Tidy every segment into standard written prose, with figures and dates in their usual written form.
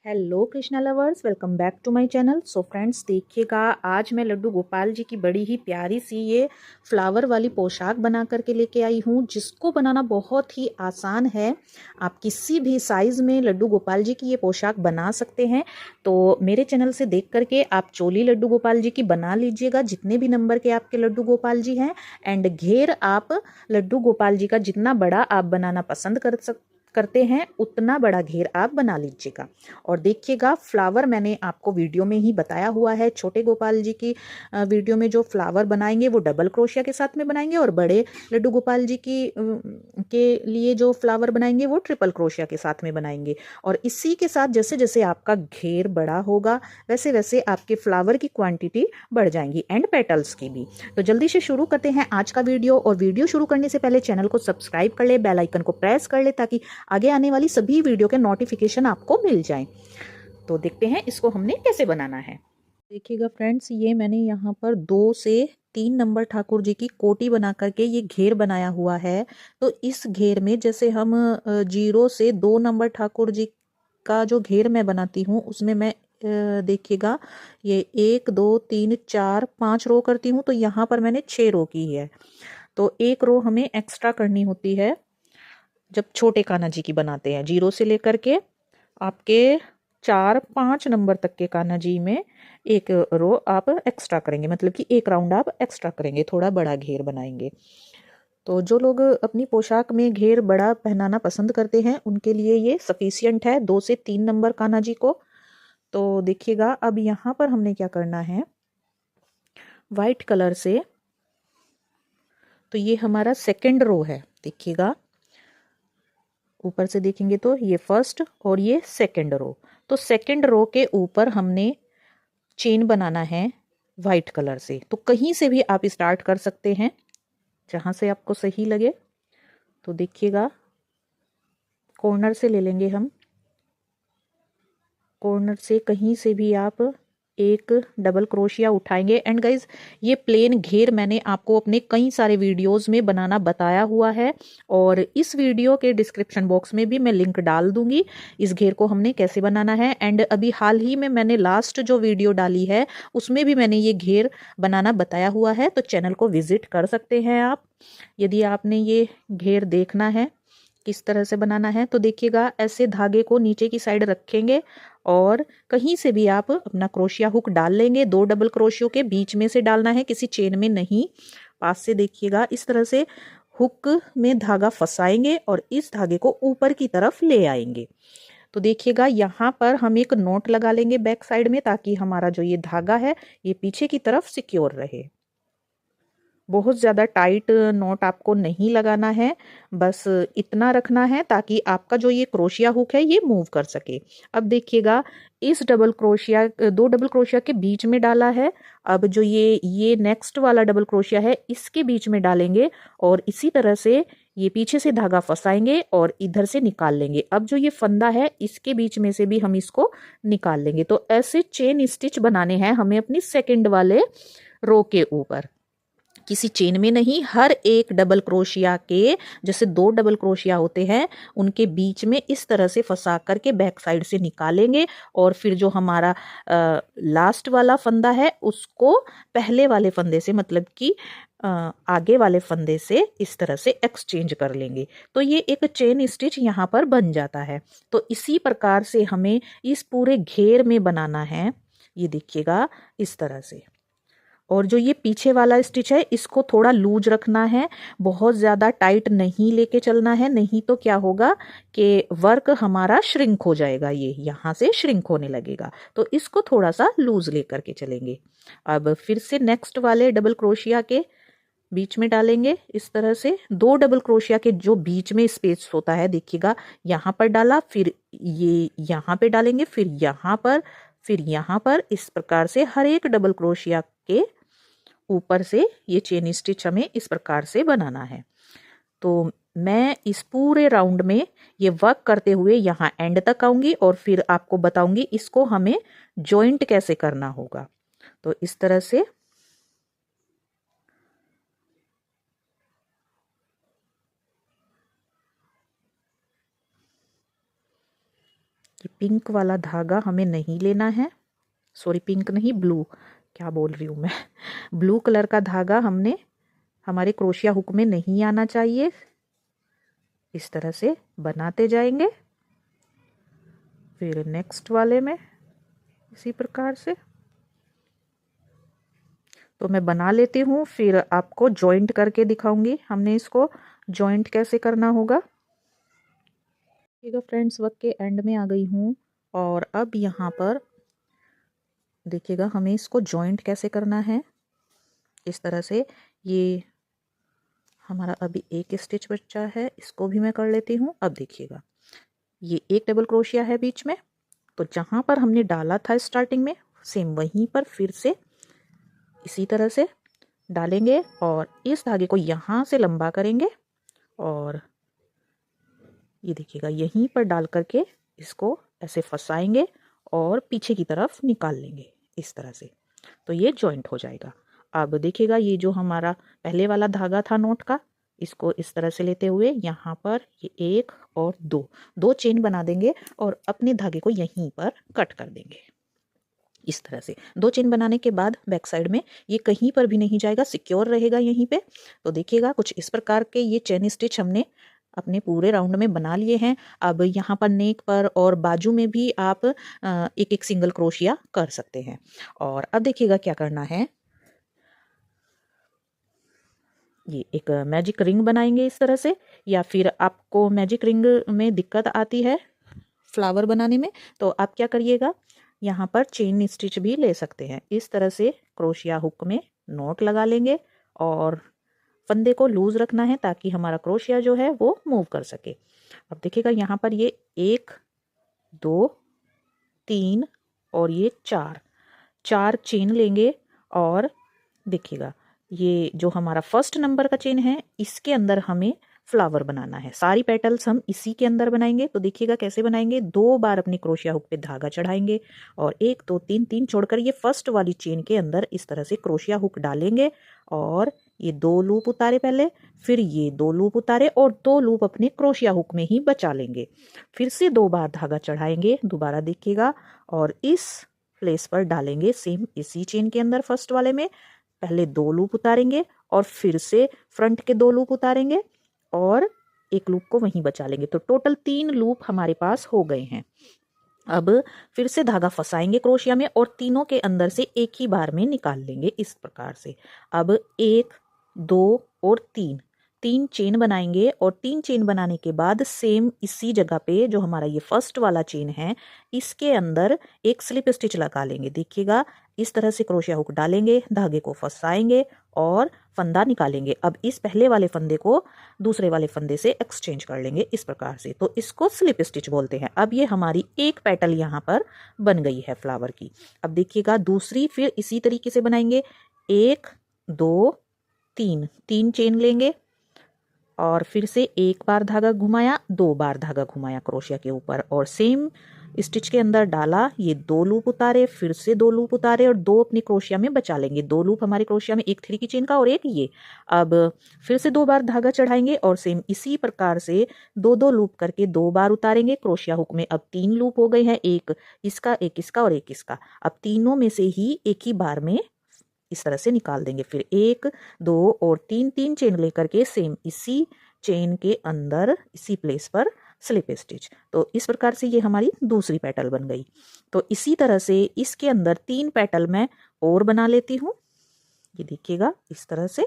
Hello Krishna lovers, welcome back to my channel. So friends, देखिएगा आज मैं लड्डू गोपाल जी की बड़ी ही प्यारी सी ये फ्लावर वाली पोशाक बना करके लेके आई हूँ, जिसको बनाना बहुत ही आसान है। आप किसी भी साइज़ में लड्डू गोपाल जी की ये पोशाक बना सकते हैं। तो मेरे चैनल से देख करके आप चोली लड्डू गोपाल जी की बना लीजिएगा, जितने भी नंबर के आपके लड्डू गोपाल जी हैं। एंड घेर आप लड्डू गोपाल जी का जितना बड़ा आप बनाना पसंद करते हैं उतना बड़ा घेर आप बना लीजिएगा। और देखिएगा, फ्लावर मैंने आपको वीडियो में ही बताया हुआ है। छोटे गोपाल जी की वीडियो में जो फ्लावर बनाएंगे वो डबल क्रोशिया के साथ में बनाएंगे, और बड़े लड्डू गोपाल जी के लिए जो फ्लावर बनाएंगे वो ट्रिपल क्रोशिया के साथ में बनाएंगे। और इसी के साथ जैसे जैसे आपका घेर बड़ा होगा वैसे वैसे आपके फ्लावर की क्वांटिटी बढ़ जाएंगी, एंड पेटल्स की भी। तो जल्दी से शुरू करते हैं आज का वीडियो। और वीडियो शुरू करने से पहले चैनल को सब्सक्राइब कर ले, बेल आइकन को प्रेस कर ले, ताकि आगे आने वाली सभी वीडियो के नोटिफिकेशन आपको मिल जाएं। तो देखते हैं इसको हमने कैसे बनाना है। देखिएगा फ्रेंड्स, ये मैंने यहाँ पर 2 से 3 नंबर ठाकुर जी की कोटी बना करके ये घेर बनाया हुआ है। तो इस घेर में जैसे हम 0 से 2 नंबर ठाकुर जी का जो घेर मैं बनाती हूँ उसमें मैं देखिएगा, ये 1 2 3 4 5 रो करती हूँ। तो यहाँ पर मैंने 6 रो की है। तो एक रो हमें एक्स्ट्रा करनी होती है जब छोटे कान्हा जी की बनाते हैं। 0 से लेकर के आपके 4 5 नंबर तक के कान्हा जी में एक रो आप एक्स्ट्रा करेंगे, मतलब कि एक राउंड आप एक्स्ट्रा करेंगे, थोड़ा बड़ा घेर बनाएंगे। तो जो लोग अपनी पोशाक में घेर बड़ा पहनाना पसंद करते हैं उनके लिए ये सफिशियंट है, 2 से 3 नंबर कान्हा जी को। तो देखिएगा, अब यहाँ पर हमने क्या करना है, वाइट कलर से, तो ये हमारा सेकेंड रो है। देखिएगा, ऊपर से देखेंगे तो ये फर्स्ट और ये सेकेंड रो। तो सेकेंड रो के ऊपर हमने चेन बनाना है वाइट कलर से। तो कहीं से भी आप स्टार्ट कर सकते हैं, जहां से आपको सही लगे। तो देखिएगा, कॉर्नर से ले लेंगे हम, कॉर्नर से कहीं से भी आप एक डबल क्रोशिया उठाएंगे। एंड गाइज, ये प्लेन घेर मैंने आपको अपने कई सारे वीडियोस में बनाना बताया हुआ है, और इस वीडियो के डिस्क्रिप्शन बॉक्स में भी मैं लिंक डाल दूंगी इस घेर को हमने कैसे बनाना है। एंड अभी हाल ही में मैंने लास्ट जो वीडियो डाली है उसमें भी मैंने ये घेर बनाना बताया हुआ है, तो चैनल को विजिट कर सकते हैं आप, यदि आपने ये घेर देखना है किस तरह से बनाना है। तो देखिएगा, ऐसे धागे को नीचे की साइड रखेंगे और कहीं से भी आप अपना क्रोशिया हुक डाल लेंगे। 2 डबल क्रोशियो के बीच में से डालना है, किसी चेन में नहीं। पास से देखिएगा, इस तरह से हुक में धागा फंसाएंगे और इस धागे को ऊपर की तरफ ले आएंगे। तो देखिएगा, यहाँ पर हम एक नोट लगा लेंगे बैक साइड में, ताकि हमारा जो ये धागा है ये पीछे की तरफ सिक्योर रहे। बहुत ज़्यादा टाइट नॉट आपको नहीं लगाना है, बस इतना रखना है ताकि आपका जो ये क्रोशिया हुक है ये मूव कर सके। अब देखिएगा, इस 2 डबल क्रोशिया के बीच में डाला है। अब जो ये नेक्स्ट वाला डबल क्रोशिया है इसके बीच में डालेंगे, और इसी तरह से ये पीछे से धागा फंसाएंगे और इधर से निकाल लेंगे। अब जो ये फंदा है इसके बीच में से भी हम इसको निकाल लेंगे। तो ऐसे चेन स्टिच बनाने हैं हमें अपनी सेकेंड वाले रो के ऊपर, किसी चेन में नहीं, हर एक डबल क्रोशिया के, जैसे 2 डबल क्रोशिया होते हैं उनके बीच में इस तरह से फंसा करके बैक साइड से निकालेंगे। और फिर जो हमारा लास्ट वाला फंदा है उसको पहले वाले फंदे से, मतलब कि आगे वाले फंदे से इस तरह से एक्सचेंज कर लेंगे। तो ये एक चेन स्टिच यहाँ पर बन जाता है। तो इसी प्रकार से हमें इस पूरे घेर में बनाना है। ये देखिएगा, इस तरह से। और जो ये पीछे वाला स्टिच है इसको थोड़ा लूज रखना है, बहुत ज़्यादा टाइट नहीं लेके चलना है, नहीं तो क्या होगा कि वर्क हमारा श्रिंक हो जाएगा, ये यहाँ से श्रिंक होने लगेगा। तो इसको थोड़ा सा लूज लेकर के चलेंगे। अब फिर से नेक्स्ट वाले डबल क्रोशिया के बीच में डालेंगे इस तरह से। 2 डबल क्रोशिया के जो बीच में स्पेस होता है, देखिएगा, यहाँ पर डाला, फिर ये यहाँ पे डालेंगे, फिर यहाँ पर, फिर यहाँ पर। इस प्रकार से हर एक डबल क्रोशिया के ऊपर से ये चेन स्टिच हमें इस प्रकार से बनाना है। तो मैं इस पूरे राउंड में ये वर्क करते हुए यहाँ एंड तक आऊंगी और फिर आपको बताऊंगी इसको हमें जॉइंट कैसे करना होगा। तो इस तरह से पिंक वाला धागा हमें नहीं लेना है, सॉरी पिंक नहीं, ब्लू, क्या बोल रही हूँ मैं, ब्लू कलर का धागा हमने हमारे क्रोशिया हुक में नहीं आना चाहिए। इस तरह से बनाते जाएंगे। फिर नेक्स्ट वाले में इसी प्रकार से तो मैं बना लेती हूँ, फिर आपको जॉइंट करके दिखाऊंगी हमने इसको जॉइंट कैसे करना होगा। ठीक है फ्रेंड्स, वर्क के एंड में आ गई हूँ और अब यहाँ पर देखिएगा हमें इसको जॉइंट कैसे करना है। इस तरह से ये हमारा अभी एक स्टिच बचा है, इसको भी मैं कर लेती हूँ। अब देखिएगा ये एक डबल क्रोशिया है बीच में, तो जहाँ पर हमने डाला था स्टार्टिंग में सेम वहीं पर फिर से इसी तरह से डालेंगे और इस धागे को यहाँ से लंबा करेंगे और ये देखिएगा यहीं पर डाल करके इसको ऐसे फंसाएंगे और पीछे की तरफ निकाल लेंगे इस तरह से, तो ये जॉइंट हो जाएगा। अब देखिएगा ये जो हमारा पहले वाला धागा था नोट का, इसको इस तरह से लेते हुए यहाँ पर ये एक और दो चेन बना देंगे और अपने धागे को यहीं पर कट कर देंगे। इस तरह से दो चेन बनाने के बाद बैक साइड में ये कहीं पर भी नहीं जाएगा, सिक्योर रहेगा यहीं पे। तो देखिएगा कुछ इस प्रकार के ये चेन स्टिच हमने अपने पूरे राउंड में बना लिए हैं। अब यहाँ पर नेक पर और बाजू में भी आप एक एक सिंगल क्रोशिया कर सकते हैं। और अब देखिएगा क्या करना है, ये एक मैजिक रिंग बनाएंगे इस तरह से, या फिर आपको मैजिक रिंग में दिक्कत आती है फ्लावर बनाने में तो आप क्या करिएगा, यहाँ पर चेन स्टिच भी ले सकते हैं। इस तरह से क्रोशिया हुक में नॉट लगा लेंगे और फंदे को लूज रखना है ताकि हमारा क्रोशिया जो है वो मूव कर सके। अब देखिएगा यहाँ पर ये 1 2 3 और ये 4 चेन लेंगे और देखिएगा ये जो हमारा फर्स्ट नंबर का चेन है इसके अंदर हमें फ्लावर बनाना है। सारी पेटल्स हम इसी के अंदर बनाएंगे। तो देखिएगा कैसे बनाएंगे, 2 बार अपनी क्रोशिया हुक पे धागा चढ़ाएंगे और 1 2 3 छोड़कर ये फर्स्ट वाली चेन के अंदर इस तरह से क्रोशिया हुक डालेंगे और ये 2 लूप उतारे पहले, फिर ये 2 लूप उतारे और 2 लूप अपने क्रोशिया हुक में ही बचा लेंगे। फिर से 2 बार धागा चढ़ाएंगे दोबारा देखिएगा और इस प्लेस पर डालेंगे सेम इसी चेन के अंदर फर्स्ट वाले में, पहले 2 लूप उतारेंगे और फिर से फ्रंट के 2 लूप उतारेंगे और एक लूप को वहीं बचा लेंगे। तो टोटल 3 लूप हमारे पास हो गए हैं। अब फिर से धागा फंसाएंगे क्रोशिया में और तीनों के अंदर से एक ही बार में निकाल लेंगे इस प्रकार से। अब 1 2 और 3 चेन बनाएंगे और 3 चेन बनाने के बाद सेम इसी जगह पे जो हमारा ये फर्स्ट वाला चेन है इसके अंदर एक स्लिप स्टिच लगा लेंगे। देखिएगा इस तरह से क्रोशिया हुक डालेंगे, धागे को फंसाएंगे और फंदा निकालेंगे। अब इस पहले वाले फंदे को दूसरे वाले फंदे से एक्सचेंज कर लेंगे इस प्रकार से, तो इसको स्लिप स्टिच बोलते हैं। अब ये हमारी एक पेटल यहाँ पर बन गई है फ्लावर की। अब देखिएगा दूसरी फिर इसी तरीके से बनाएंगे, 1 2 3 चेन लेंगे और फिर से 1 बार धागा घुमाया, 2 बार धागा घुमाया क्रोशिया के ऊपर और सेम स्टिच के अंदर डाला, ये 2 लूप उतारे, फिर से 2 लूप उतारे और 2 अपनी क्रोशिया में बचा लेंगे। 2 लूप हमारे क्रोशिया में, एक 3 की चेन का और एक ये। अब फिर से 2 बार धागा चढ़ाएंगे और सेम इसी प्रकार से 2 लूप करके 2 बार उतारेंगे क्रोशिया हुक में। अब 3 लूप हो गए हैं, एक इसका और एक इसका। अब तीनों में से ही एक ही बार में इस तरह से निकाल देंगे। फिर 1 2 और 3 चेन लेकर के सेम इसी चेन के अंदर इसी प्लेस पर स्लिप स्टिच। तो इस प्रकार से ये हमारी दूसरी पेटल बन गई। तो इसी तरह से इसके अंदर 3 पेटल मैं और बना लेती हूँ। ये देखिएगा इस तरह से,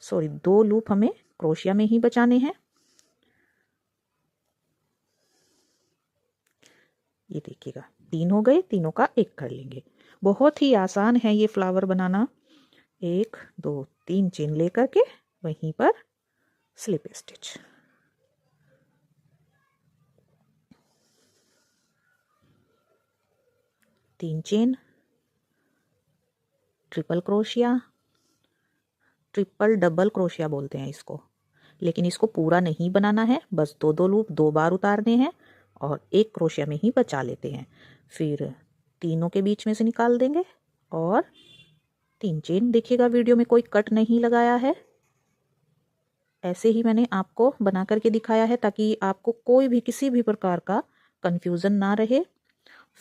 सॉरी 2 लूप हमें क्रोशिया में ही बचाने हैं। ये देखिएगा 3 हो गए, तीनों का एक कर लेंगे। बहुत ही आसान है ये फ्लावर बनाना। 1 2 3 चेन लेकर के वहीं पर स्लिप स्टिच। तीन chain, triple crochet, triple double crochet बोलते हैं इसको, लेकिन इसको पूरा नहीं बनाना है, बस 2 लूप 2 बार उतारने हैं और एक क्रोशिया में ही बचा लेते हैं। फिर तीनों के बीच में से निकाल देंगे और 3 चेन। देखिएगा वीडियो में कोई कट नहीं लगाया है। ऐसे ही मैंने आपको बना करके दिखाया है ताकि आपको कोई भी किसी भी प्रकार का कंफ्यूजन ना रहे।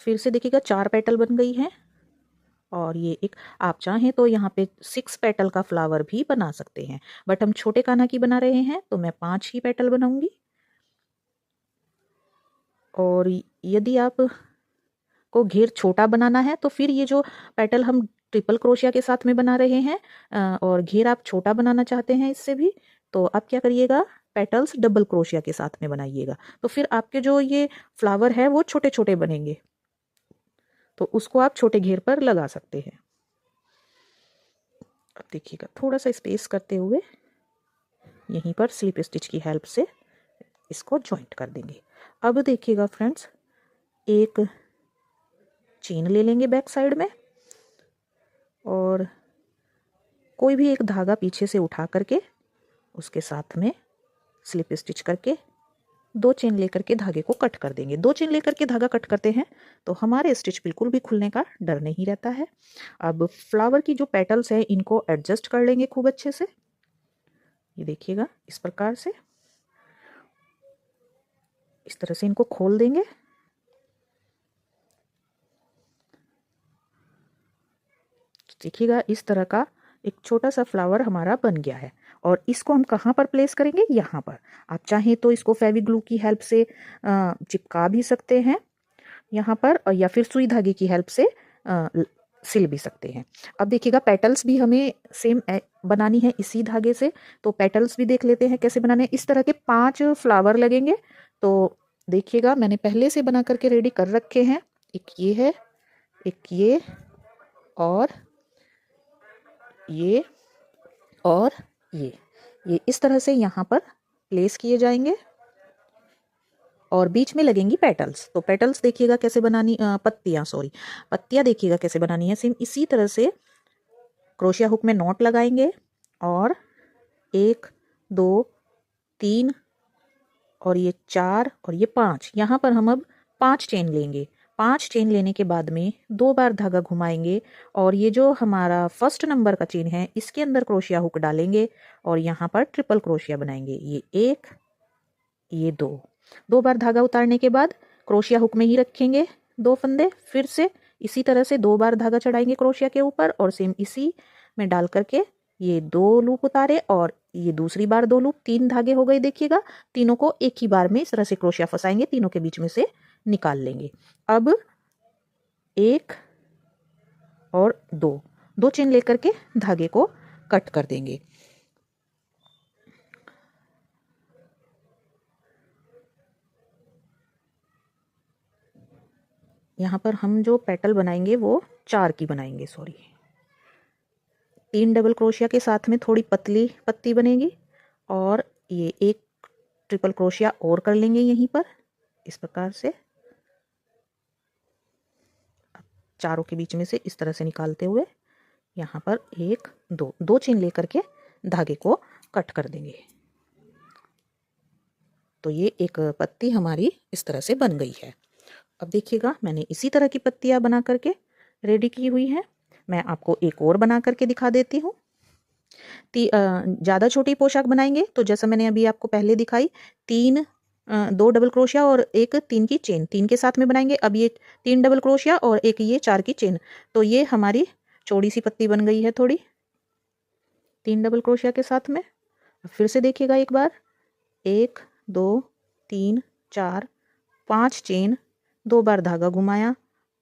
फिर से देखिएगा 4 पेटल बन गई हैं और ये एक, आप चाहें तो यहाँ पे 6 पेटल का फ्लावर भी बना सकते हैं, बट हम छोटे कान्हा की बना रहे हैं तो मैं 5 ही पेटल बनाऊंगी। और यदि आप को घेर छोटा बनाना है तो फिर ये जो पेटल हम ट्रिपल क्रोशिया के साथ में बना रहे हैं और घेर आप छोटा बनाना चाहते हैं इससे भी, तो आप क्या करिएगा, पेटल्स डबल क्रोशिया के साथ में बनाइएगा, तो फिर आपके जो ये फ्लावर है वो छोटे छोटे बनेंगे, तो उसको आप छोटे घेर पर लगा सकते हैं। अब देखिएगा थोड़ा सा स्पेस करते हुए यहीं पर स्लिप स्टिच की हेल्प से इसको जॉइंट कर देंगे। अब देखिएगा फ्रेंड्स, एक चेन ले लेंगे बैक साइड में और कोई भी एक धागा पीछे से उठा करके उसके साथ में स्लिप स्टिच करके 2 चेन लेकर के धागे को कट कर देंगे। 2 चेन लेकर के धागा कट करते हैं तो हमारे स्टिच बिल्कुल भी खुलने का डर नहीं रहता है। अब फ्लावर की जो पेटल्स है इनको एडजस्ट कर लेंगे खूब अच्छे से। ये देखिएगा इस प्रकार से, इस तरह से इनको खोल देंगे। देखिएगा इस तरह का एक छोटा सा फ्लावर हमारा बन गया है और इसको हम कहाँ पर प्लेस करेंगे, यहाँ पर। आप चाहें तो इसको फेवी ग्लू की हेल्प से चिपका भी सकते हैं यहाँ पर, या फिर सुई धागे की हेल्प से सिल भी सकते हैं। अब देखिएगा पेटल्स भी हमें सेम बनानी है इसी धागे से, तो पेटल्स भी देख लेते हैं कैसे बनाने हैं। इस तरह के 5 फ्लावर लगेंगे, तो देखिएगा मैंने पहले से बना करके रेडी कर रखे हैं। एक ये है, एक ये, और ये, और ये इस तरह से यहाँ पर प्लेस किए जाएंगे और बीच में लगेंगी पेटल्स। तो पेटल्स देखिएगा कैसे बनानी, पत्तियाँ देखिएगा कैसे बनानी है। सेम इसी तरह से क्रोशिया हुक में नॉट लगाएंगे और 1 2 3 और ये 4 और ये 5, यहाँ पर हम अब 5 चेन लेंगे। 5 चेन लेने के बाद में 2 बार धागा घुमाएंगे और ये जो हमारा फर्स्ट नंबर का चेन है इसके अंदर क्रोशिया हुक डालेंगे और यहाँ पर ट्रिपल क्रोशिया बनाएंगे। ये 1, ये 2 बार धागा उतारने के बाद क्रोशिया हुक में ही रखेंगे 2 फंदे। फिर से इसी तरह से 2 बार धागा चढ़ाएंगे क्रोशिया के ऊपर और सेम इसी में डाल करके ये 2 लूप उतारे और ये दूसरी बार 2 लूप, 3 धागे हो गए। देखिएगा तीनों को एक ही बार में इस तरह से क्रोशिया फंसाएंगे, तीनों के बीच में से निकाल लेंगे। अब 1 और 2 चेन लेकर के धागे को कट कर देंगे। यहाँ पर हम जो पेटल बनाएंगे वो 4 की बनाएंगे, 3 डबल क्रोशिया के साथ में थोड़ी पतली पत्ती बनेगी और ये एक ट्रिपल क्रोशिया और कर लेंगे यहीं पर इस प्रकार से, चारों के बीच में से इस तरह से निकालते हुए यहाँ पर 1 2 चेन लेकर के धागे को कट कर देंगे। तो ये एक पत्ती हमारी इस तरह से बन गई है। अब देखिएगा मैंने इसी तरह की पत्तियां बना करके रेडी की हुई हैं। मैं आपको एक और बना करके दिखा देती हूँ। ज़्यादा छोटी पोशाक बनाएंगे तो जैसा मैंने अभी आपको पहले दिखाई, 2 डबल क्रोशिया और एक 3 की चेन, 3 के साथ में बनाएंगे। अब ये 3 डबल क्रोशिया और एक ये 4 की चेन, तो ये हमारी चौड़ी सी पत्ती बन गई है थोड़ी 3 डबल क्रोशिया के साथ में। फिर से देखिएगा एक बार, 1 2 3 4 5 चेन, 2 बार धागा घुमाया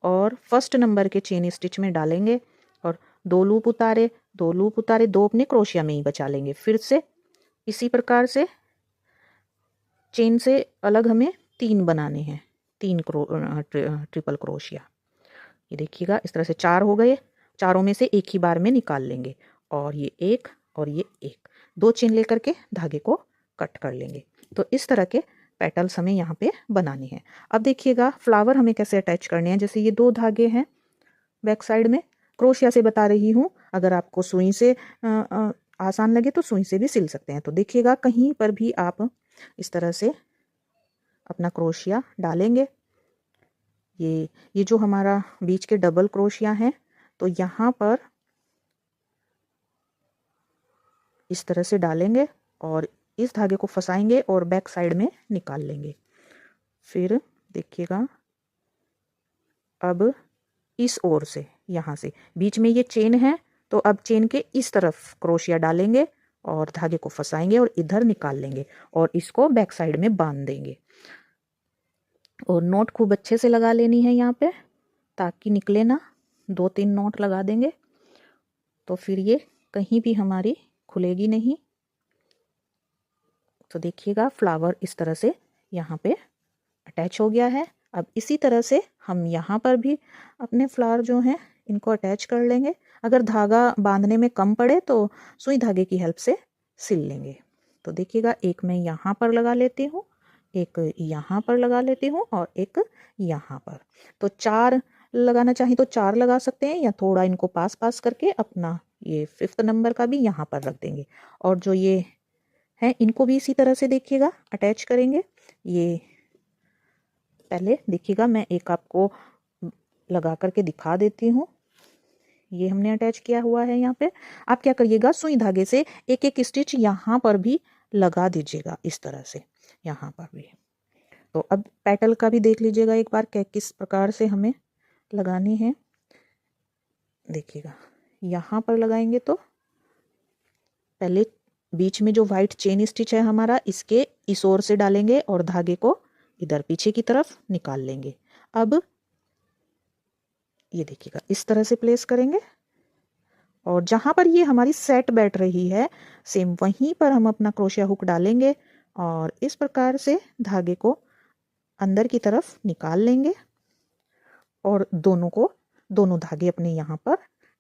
और फर्स्ट नंबर के चेन स्टिच में डालेंगे और 2 लूप उतारे, 2 लूप उतारे, 2 अपने क्रोशिया में ही बचा लेंगे। फिर से इसी प्रकार से चेन से अलग हमें 3 बनाने हैं, 3 ट्रिपल क्रोशिया। ये देखिएगा इस तरह से 4 हो गए, चारों में से एक ही बार में निकाल लेंगे और ये 1 और ये 1, 2 चेन लेकर के धागे को कट कर लेंगे। तो इस तरह के पेटल्स हमें यहाँ पे बनाने हैं। अब देखिएगा फ्लावर हमें कैसे अटैच करने हैं। जैसे ये 2 धागे हैं बैक साइड में, क्रोशिया से बता रही हूँ, अगर आपको सुई से आसान लगे तो सुई से भी सिल सकते हैं। तो देखिएगा कहीं पर भी आप इस तरह से अपना क्रोशिया डालेंगे। ये जो हमारा बीच के डबल क्रोशिया हैं, तो यहाँ पर इस तरह से डालेंगे और इस धागे को फंसाएंगे और बैक साइड में निकाल लेंगे। फिर देखिएगा अब इस ओर से, यहाँ से बीच में ये चेन है, तो अब चेन के इस तरफ क्रोशिया डालेंगे और धागे को फंसाएंगे और इधर निकाल लेंगे और इसको बैक साइड में बांध देंगे। और नोट खूब अच्छे से लगा लेनी है यहाँ पे ताकि निकले ना। 2-3 नोट लगा देंगे तो फिर ये कहीं भी हमारी खुलेगी नहीं। तो देखिएगा फ्लावर इस तरह से यहाँ पे अटैच हो गया है। अब इसी तरह से हम यहाँ पर भी अपने फ्लावर जो हैं इनको अटैच कर लेंगे। अगर धागा बांधने में कम पड़े तो सुई धागे की हेल्प से सिल लेंगे। तो देखिएगा एक मैं यहाँ पर लगा लेती हूँ, एक यहाँ पर लगा लेती हूँ और एक यहाँ पर। तो 4 लगाना चाहें तो 4 लगा सकते हैं या थोड़ा इनको पास पास करके अपना ये 5th नंबर का भी यहाँ पर रख देंगे। और जो ये है इनको भी इसी तरह से देखिएगा अटैच करेंगे। ये पहले देखिएगा मैं एक आपको लगा करके दिखा देती हूँ। ये हमने अटैच किया हुआ है यहाँ पे। आप क्या करिएगा सुई धागे से एक एक स्टिच यहाँ पर भी लगा दीजिएगा इस तरह से, यहाँ पर भी। तो अब पेटल का भी देख लीजिएगा एक बार किस प्रकार से हमें लगानी है। देखिएगा यहाँ पर लगाएंगे तो पहले बीच में जो वाइट चेन स्टिच है हमारा, इसके इस ओर से डालेंगे और धागे को इधर पीछे की तरफ निकाल लेंगे। अब ये देखिएगा इस तरह से प्लेस करेंगे और जहां पर ये हमारी सेट बैठ रही है सेम वहीं पर हम अपना क्रोशिया हुक डालेंगे और इस प्रकार से धागे को अंदर की तरफ निकाल लेंगे और दोनों धागे अपने यहाँ पर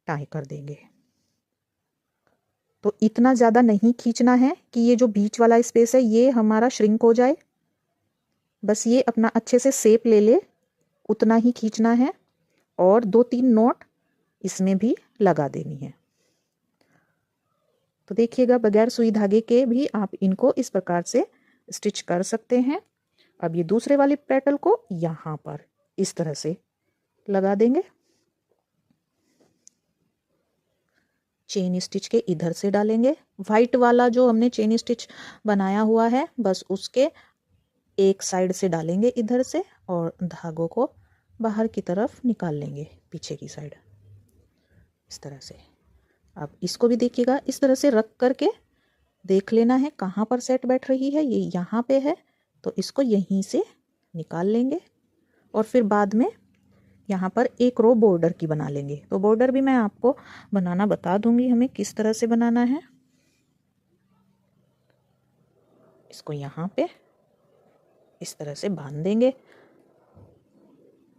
टाई कर देंगे। तो इतना ज़्यादा नहीं खींचना है कि ये जो बीच वाला स्पेस है ये हमारा श्रिंक हो जाए, बस ये अपना अच्छे से शेप ले ले, उतना ही खींचना है। और 2-3 नोट इसमें भी लगा देनी है। तो देखिएगा बगैर सुई धागे के भी आप इनको इस प्रकार से स्टिच कर सकते हैं। अब ये दूसरे वाले पेटल को यहाँ पर इस तरह से लगा देंगे। चेन स्टिच के इधर से डालेंगे। वाइट वाला जो हमने चेन स्टिच बनाया हुआ है बस उसके एक साइड से डालेंगे इधर से और धागों को बाहर की तरफ निकाल लेंगे पीछे की साइड इस तरह से। अब इसको भी देखिएगा इस तरह से रख करके देख लेना है कहाँ पर सेट बैठ रही है। ये यहाँ पे है तो इसको यहीं से निकाल लेंगे और फिर बाद में यहाँ पर एक रो बॉर्डर की बना लेंगे। तो बॉर्डर भी मैं आपको बनाना बता दूंगी हमें किस तरह से बनाना है। इसको यहाँ पे इस तरह से बांध देंगे।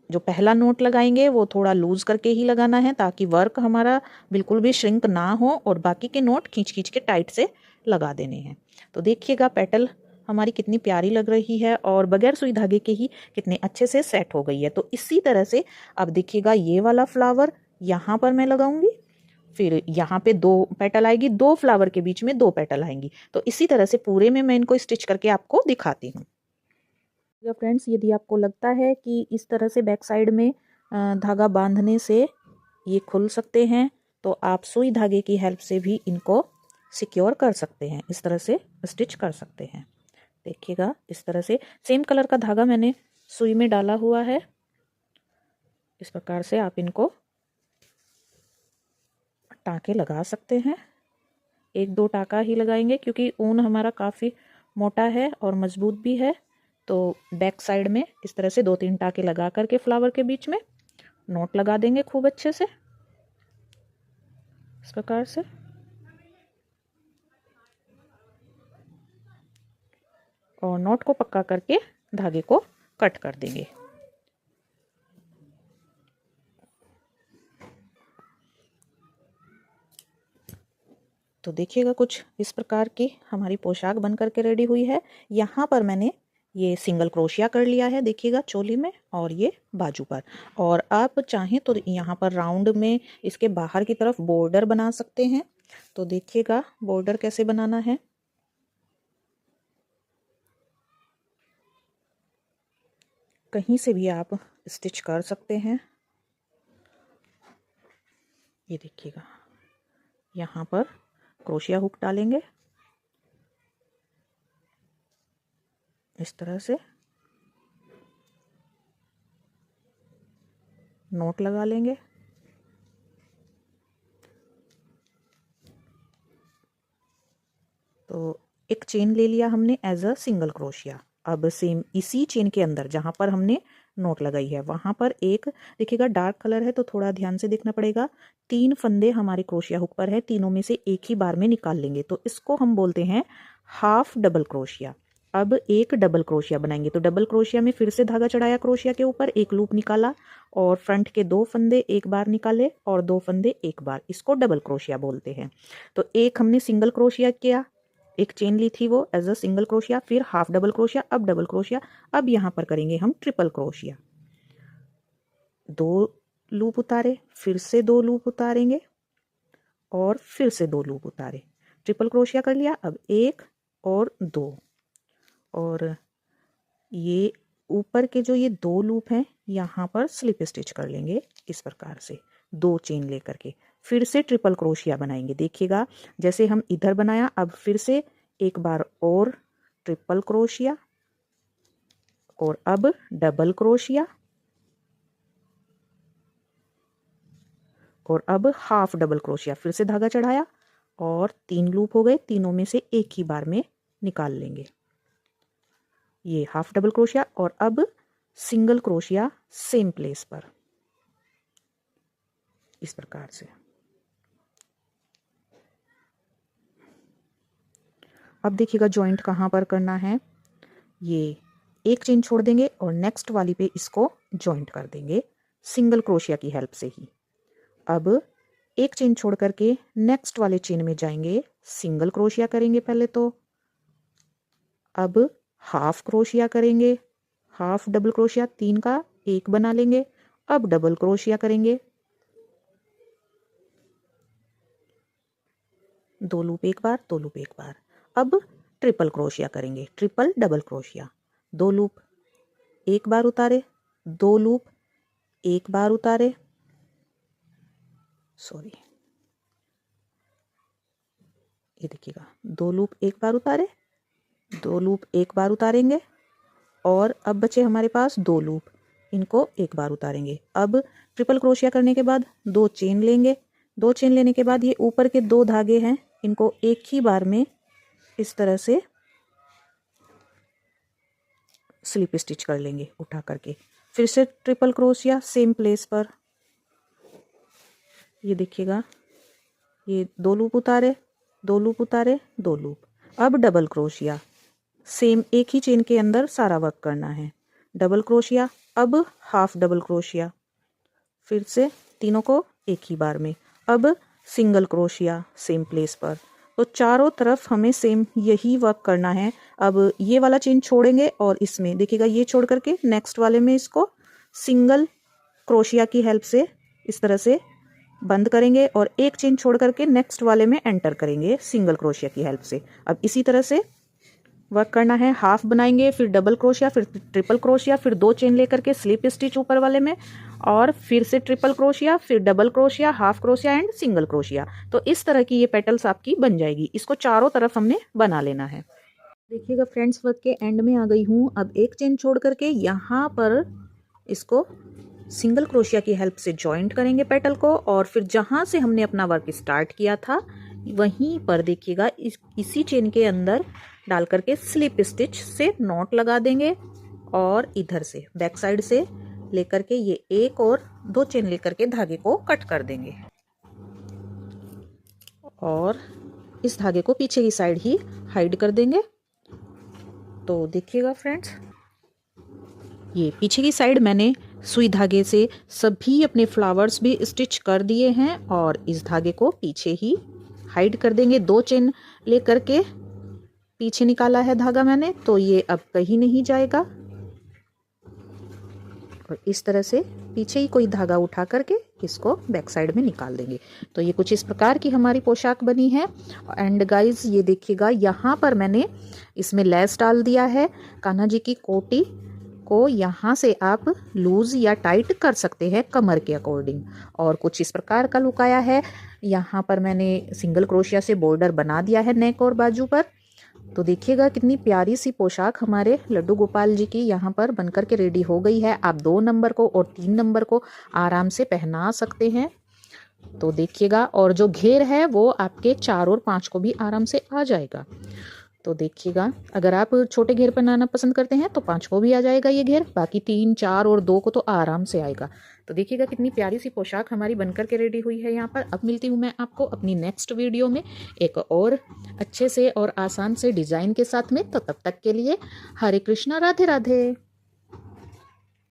जो पहला नोट लगाएंगे वो थोड़ा लूज करके ही लगाना है ताकि वर्क हमारा बिल्कुल भी श्रिंक ना हो और बाकी के नोट खींच खींच के टाइट से लगा देने हैं। तो देखिएगा पेटल हमारी कितनी प्यारी लग रही है और बगैर सुई धागे के ही कितने अच्छे से सेट हो गई है। तो इसी तरह से अब देखिएगा ये वाला फ्लावर यहाँ पर मैं लगाऊंगी, फिर यहाँ पे 2 पेटल आएगी, 2 फ्लावर के बीच में 2 पेटल आएंगी। तो इसी तरह से पूरे में मैं इनको स्टिच करके आपको दिखाती हूँ। फ्रेंड्स यदि आपको लगता है कि इस तरह से बैक साइड में धागा बांधने से ये खुल सकते हैं तो आप सुई धागे की हेल्प से भी इनको सिक्योर कर सकते हैं, इस तरह से स्टिच कर सकते हैं। देखिएगा इस तरह से सेम कलर का धागा मैंने सुई में डाला हुआ है। इस प्रकार से आप इनको टाँके लगा सकते हैं। 1-2 टाँका ही लगाएंगे क्योंकि ऊन हमारा काफ़ी मोटा है और मजबूत भी है। तो बैक साइड में इस तरह से 2-3 टाँके लगा करके फ्लावर के बीच में नोट लगा देंगे खूब अच्छे से इस प्रकार से। और नोट को पक्का करके धागे को कट कर देंगे। तो देखिएगा कुछ इस प्रकार की हमारी पोशाक बन करके रेडी हुई है। यहाँ पर मैंने ये सिंगल क्रोशिया कर लिया है देखिएगा चोली में और ये बाजू पर। और आप चाहें तो यहाँ पर राउंड में इसके बाहर की तरफ बॉर्डर बना सकते हैं। तो देखिएगा बॉर्डर कैसे बनाना है। कहीं से भी आप स्टिच कर सकते हैं। ये देखिएगा यहाँ पर क्रोशिया हुक डालेंगे इस तरह से नोट लगा लेंगे। तो एक चेन ले लिया हमने एज अ सिंगल क्रोशिया। अब सेम इसी चेन के अंदर जहाँ पर हमने नोट लगाई है वहाँ पर एक देखिएगा डार्क कलर है तो थोड़ा ध्यान से देखना पड़ेगा। 3 फंदे हमारे क्रोशिया हुक पर है, तीनों में से एक ही बार में निकाल लेंगे, तो इसको हम बोलते हैं हाफ डबल क्रोशिया। अब एक डबल क्रोशिया बनाएंगे, तो डबल क्रोशिया में फिर से धागा चढ़ाया क्रोशिया के ऊपर, एक लूप निकाला और फ्रंट के 2 फंदे एक बार निकाले और 2 फंदे एक बार, इसको डबल क्रोशिया बोलते हैं। तो एक हमने सिंगल क्रोशिया किया, एक चेन ली थी वो एज अ सिंगल क्रोशिया, फिर हाफ डबल क्रोशिया, अब डबल क्रोशिया। अब यहाँ पर करेंगे हम ट्रिपल क्रोशिया। 2 लूप उतारे, फिर से 2 लूप उतारेंगे और फिर से 2 लूप उतारे, ट्रिपल क्रोशिया कर लिया। अब 1 और 2, और ये ऊपर के जो ये 2 लूप हैं यहाँ पर स्लिप स्टिच कर लेंगे इस प्रकार से, 2 चेन लेकर के फिर से ट्रिपल क्रोशिया बनाएंगे। देखिएगा जैसे हम इधर बनाया, अब फिर से एक बार और ट्रिपल क्रोशिया और अब डबल क्रोशिया और अब हाफ डबल क्रोशिया, फिर से धागा चढ़ाया और 3 लूप हो गए, तीनों में से एक ही बार में निकाल लेंगे। ये हाफ डबल क्रोशिया और अब सिंगल क्रोशिया सेम प्लेस पर इस प्रकार से। अब देखिएगा जॉइंट कहाँ पर करना है, ये एक चेन छोड़ देंगे और नेक्स्ट वाली पे इसको जॉइंट कर देंगे सिंगल क्रोशिया की हेल्प से ही। अब एक चेन छोड़ करके नेक्स्ट वाले चेन में जाएंगे, सिंगल क्रोशिया करेंगे पहले तो, अब हाफ क्रोशिया करेंगे, हाफ डबल क्रोशिया 3 का एक बना लेंगे, अब डबल क्रोशिया करेंगे, 2 लूप एक बार, 2 लूप एक बार, अब ट्रिपल क्रोशिया करेंगे, ट्रिपल डबल क्रोशिया, 2 लूप एक बार उतारे, 2 लूप एक बार उतारे, सॉरी ये देखिएगा 2 लूप एक बार उतारे, 2 लूप एक बार उतारेंगे और अब बचे हमारे पास 2 लूप, इनको एक बार उतारेंगे। अब ट्रिपल क्रोशिया करने के बाद 2 चेन लेंगे, 2 चेन लेने के बाद ये ऊपर के 2 धागे हैं इनको एक ही बार में इस तरह से स्लिप स्टिच कर लेंगे उठा करके, फिर से ट्रिपल क्रोशिया सेम प्लेस पर। ये देखिएगा ये 2 लूप उतारे, 2 लूप उतारे, 2 लूप, अब डबल क्रोशिया, सेम एक ही चेन के अंदर सारा वर्क करना है, डबल क्रोशिया, अब हाफ डबल क्रोशिया, फिर से तीनों को एक ही बार में, अब सिंगल क्रोशिया सेम प्लेस पर। तो चारों तरफ हमें सेम यही वर्क करना है। अब ये वाला चेन छोड़ेंगे और इसमें देखिएगा ये छोड़ करके नेक्स्ट वाले में इसको सिंगल क्रोशिया की हेल्प से इस तरह से बंद करेंगे और एक चेन छोड़ करके नेक्स्ट वाले में एंटर करेंगे सिंगल क्रोशिया की हेल्प से। अब इसी तरह से वर्क करना है, हाफ बनाएंगे, फिर डबल क्रोशिया, फिर ट्रिपल क्रोशिया, फिर 2 चेन लेकर के स्लिप स्टिच ऊपर वाले में और फिर से ट्रिपल क्रोशिया, फिर double crochet, half crochet and single crochet. तो इस तरह की ये पेटल्स आपकी बन जाएगी। इसको चारों तरफ हमने बना लेना है। देखिएगा फ्रेंड्स वर्क के एंड में आ गई हूँ। अब एक चेन छोड़ करके यहाँ पर इसको सिंगल क्रोशिया की हेल्प से जॉइंट करेंगे पेटल को और फिर जहाँ से हमने अपना वर्क स्टार्ट किया था वहीं पर देखिएगा इसी चेन के अंदर डाल करके स्लिप स्टिच से नॉट लगा देंगे और इधर से बैक साइड से लेकर के ये एक और 2 चेन लेकर के धागे को कट कर देंगे और इस धागे को पीछे की साइड ही हाइड कर देंगे। तो देखिएगा फ्रेंड्स ये पीछे की साइड मैंने सुई धागे से सभी अपने फ्लावर्स भी स्टिच कर दिए हैं और इस धागे को पीछे ही हाइड कर देंगे। 2 चेन लेकर के पीछे निकाला है धागा मैंने, तो ये अब कहीं नहीं जाएगा और इस तरह से पीछे ही कोई धागा उठा करके इसको बैक साइड में निकाल देंगे। तो ये कुछ इस प्रकार की हमारी पोशाक बनी है। एंड गाइज ये देखिएगा यहाँ पर मैंने इसमें लेस डाल दिया है। कान्हा जी की कोटी को यहाँ से आप लूज या टाइट कर सकते हैं कमर के अकॉर्डिंग और कुछ इस प्रकार का लुक आया है। यहाँ पर मैंने सिंगल क्रोशिया से बॉर्डर बना दिया है नेक और बाजू पर। तो देखिएगा कितनी प्यारी सी पोशाक हमारे लड्डू गोपाल जी की यहाँ पर बनकर के रेडी हो गई है। आप 2 नंबर को और 3 नंबर को आराम से पहना सकते हैं। तो देखिएगा, और जो घेर है वो आपके 4 और 5 को भी आराम से आ जाएगा। तो देखिएगा, अगर आप छोटे घेर बनाना पसंद करते हैं तो 5 को भी आ जाएगा ये घेर, बाकी 3, 4 और 2 को तो आराम से आएगा। तो देखिएगा कितनी प्यारी सी पोशाक हमारी बनकर के रेडी हुई है यहाँ पर। अब मिलती हूँ मैं आपको अपनी नेक्स्ट वीडियो में एक और अच्छे से और आसान से डिज़ाइन के साथ में। तो तब तक के लिए हरे कृष्णा, राधे राधे।